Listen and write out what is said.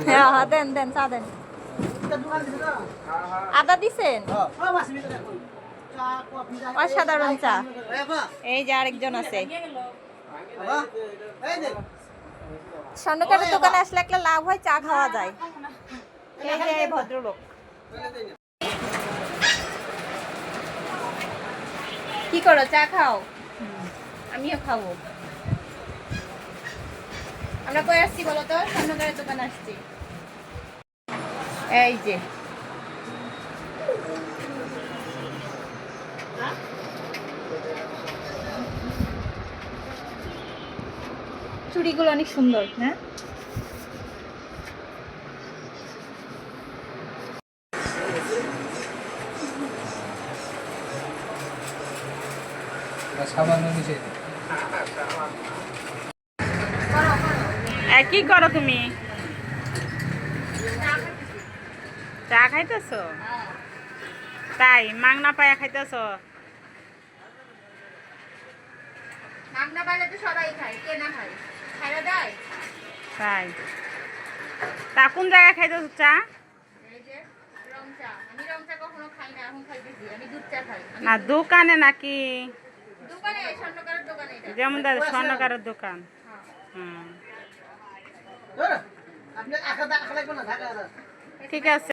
হ্যাঁ দেন দেন চা দেন। আদা দিছেন? অসাধারণ চা। এই যে আরেকজন আছে। স্বর্ণকারের দোকানে আসলে একটা লাভ হয়, চা খাওয়া যায়। এই যে এই ভদ্রলোক। কি করো, চা খাও? আমিও খাবো। আমরা কই আসছি বলো তো? স্বর্ণকারের দোকানে আসছি। এই যে চুড়িগুলো অনেক সুন্দর। হ্যাঁ, কি করো তুমি? চা খাইতেছ? তাই মাংনা পায়া খাইতেছ? মাংনা পাইলে তো সবাই খায়, কে না খায়? খাইরা দেয় তাই। তা কোন জায়গায় খাইতেছ চা? এই যে রং চা। আমি রং চা কখনো খাই না, এখন খাইতেছি। আমি দুধ চা খাই। না দোকানে নাকি? দোকানে, স্বর্ণকারের দোকানে। যেমন দাদা স্বর্ণকারের দোকান। হুম, ঠিক আছে।